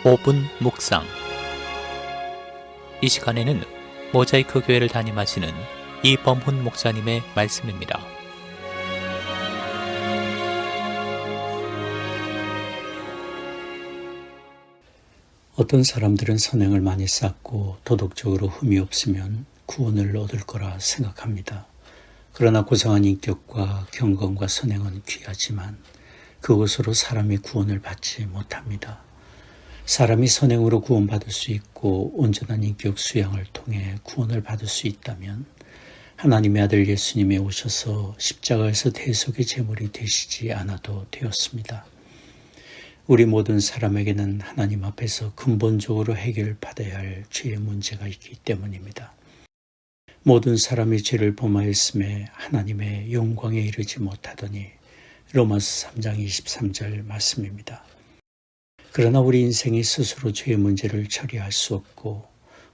5분 묵상. 이 시간에는 모자이크 교회를 담임하시는 이범훈 목사님의 말씀입니다. 어떤 사람들은 선행을 많이 쌓고 도덕적으로 흠이 없으면 구원을 얻을 거라 생각합니다. 그러나 고상한 인격과 경건과 선행은 귀하지만 그것으로 사람이 구원을 받지 못합니다. 사람이 선행으로 구원받을 수 있고 온전한 인격 수양을 통해 구원을 받을 수 있다면 하나님의 아들 예수님이 오셔서 십자가에서 대속의 제물이 되시지 않아도 되었습니다. 우리 모든 사람에게는 하나님 앞에서 근본적으로 해결받아야 할 죄의 문제가 있기 때문입니다. 모든 사람이 죄를 범하였음에 하나님의 영광에 이르지 못하더니 로마서 3장 23절 말씀입니다. 그러나 우리 인생이 스스로 죄의 문제를 처리할 수 없고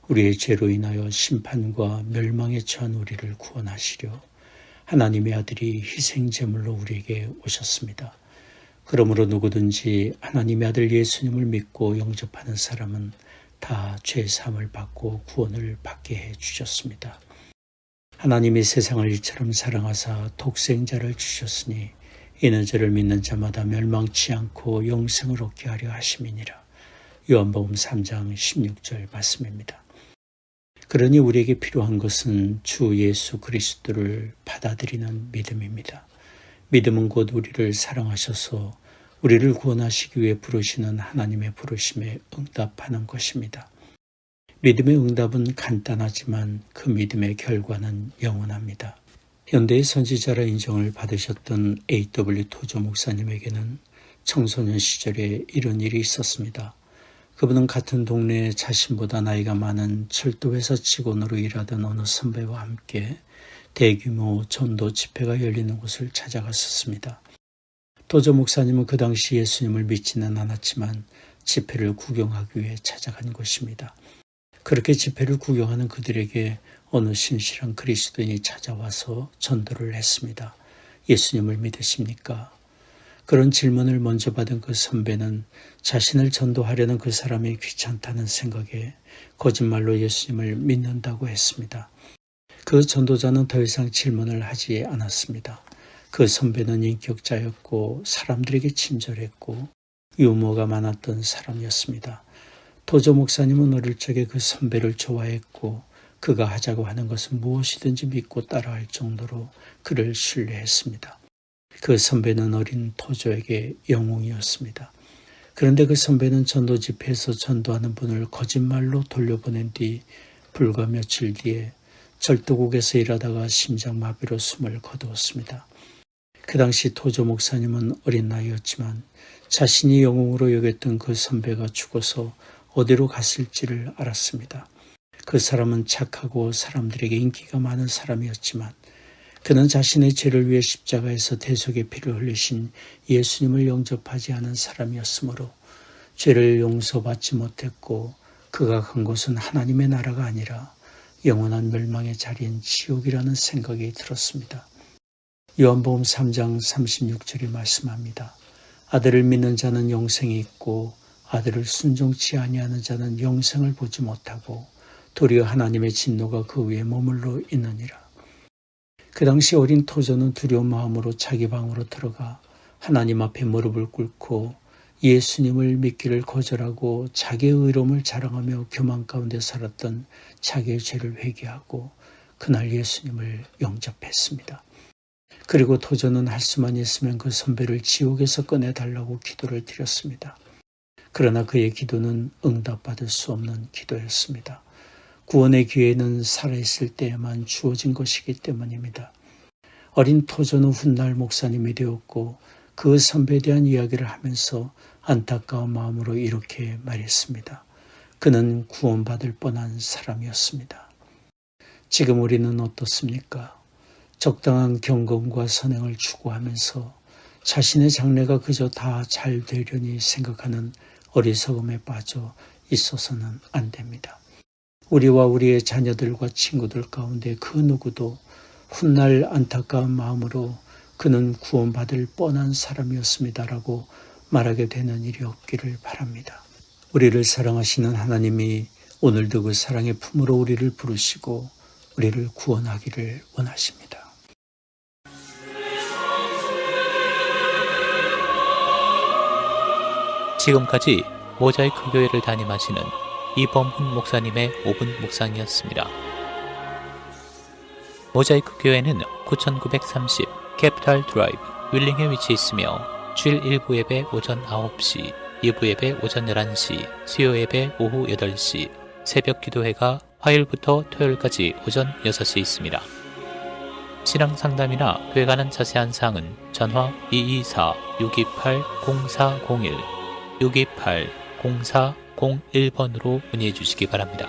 우리의 죄로 인하여 심판과 멸망에 처한 우리를 구원하시려 하나님의 아들이 희생제물로 우리에게 오셨습니다. 그러므로 누구든지 하나님의 아들 예수님을 믿고 영접하는 사람은 다 죄 사함을 받고 구원을 받게 해 주셨습니다. 하나님이 세상을 이처럼 사랑하사 독생자를 주셨으니 이는 저를 믿는 자마다 멸망치 않고 영생을 얻게 하려 하심이니라. 요한복음 3장 16절 말씀입니다. 그러니 우리에게 필요한 것은 주 예수 그리스도를 받아들이는 믿음입니다. 믿음은 곧 우리를 사랑하셔서 우리를 구원하시기 위해 부르시는 하나님의 부르심에 응답하는 것입니다. 믿음의 응답은 간단하지만 그 믿음의 결과는 영원합니다. 현대의 선지자라 인정을 받으셨던 A.W. 토저 목사님에게는 청소년 시절에 이런 일이 있었습니다. 그분은 같은 동네에 자신보다 나이가 많은 철도회사 직원으로 일하던 어느 선배와 함께 대규모 전도 집회가 열리는 곳을 찾아갔었습니다. 토저 목사님은 그 당시 예수님을 믿지는 않았지만 집회를 구경하기 위해 찾아간 곳입니다. 그렇게 집회를 구경하는 그들에게 어느 신실한 그리스도인이 찾아와서 전도를 했습니다. 예수님을 믿으십니까? 그런 질문을 먼저 받은 그 선배는 자신을 전도하려는 그 사람이 귀찮다는 생각에 거짓말로 예수님을 믿는다고 했습니다. 그 전도자는 더 이상 질문을 하지 않았습니다. 그 선배는 인격자였고 사람들에게 친절했고 유머가 많았던 사람이었습니다. 토저 목사님은 어릴 적에 그 선배를 좋아했고 그가 하자고 하는 것은 무엇이든지 믿고 따라할 정도로 그를 신뢰했습니다. 그 선배는 어린 토저에게 영웅이었습니다. 그런데 그 선배는 전도 집회에서 전도하는 분을 거짓말로 돌려보낸 뒤 불과 며칠 뒤에 절도국에서 일하다가 심장마비로 숨을 거두었습니다. 그 당시 토저 목사님은 어린 나이였지만 자신이 영웅으로 여겼던 그 선배가 죽어서 어디로 갔을지를 알았습니다. 그 사람은 착하고 사람들에게 인기가 많은 사람이었지만 그는 자신의 죄를 위해 십자가에서 대속의 피를 흘리신 예수님을 영접하지 않은 사람이었으므로 죄를 용서받지 못했고 그가 간 곳은 하나님의 나라가 아니라 영원한 멸망의 자리인 지옥이라는 생각이 들었습니다. 요한복음 3장 36절이 말씀합니다. 아들을 믿는 자는 영생이 있고 아들을 순종치 아니하는 자는 영생을 보지 못하고 도리어 하나님의 진노가 그 위에 머물러 있느니라. 그 당시 어린 토저는 두려운 마음으로 자기 방으로 들어가 하나님 앞에 무릎을 꿇고 예수님을 믿기를 거절하고 자기의 의로움을 자랑하며 교만 가운데 살았던 자기의 죄를 회개하고 그날 예수님을 영접했습니다. 그리고 토저는 할 수만 있으면 그 선배를 지옥에서 꺼내달라고 기도를 드렸습니다. 그러나 그의 기도는 응답받을 수 없는 기도였습니다. 구원의 기회는 살아있을 때에만 주어진 것이기 때문입니다. 어린 토저는 훗날 목사님이 되었고 그 선배에 대한 이야기를 하면서 안타까운 마음으로 이렇게 말했습니다. 그는 구원받을 뻔한 사람이었습니다. 지금 우리는 어떻습니까? 적당한 경건과 선행을 추구하면서 자신의 장래가 그저 다 잘 되려니 생각하는 어리석음에 빠져 있어서는 안 됩니다. 우리와 우리의 자녀들과 친구들 가운데 그 누구도 훗날 안타까운 마음으로 그는 구원받을 뻔한 사람이었습니다라고 말하게 되는 일이 없기를 바랍니다. 우리를 사랑하시는 하나님이 오늘도 그 사랑의 품으로 우리를 부르시고 우리를 구원하기를 원하십니다. 지금까지 모자이크 교회를 담임하시는 이범훈 목사님의 5분 묵상이었습니다. 모자이크 교회는 9930 캐피탈 드라이브 윌링에 위치해 있으며 주일 1부 예배 오전 9시, 2부 예배 오전 11시, 수요 예배 오후 8시, 새벽 기도회가 화요일부터 토요일까지 오전 6시에 있습니다. 신앙 상담이나 교회 가는 자세한 사항은 전화 224-628-0401, 628-0401번으로 문의해 주시기 바랍니다.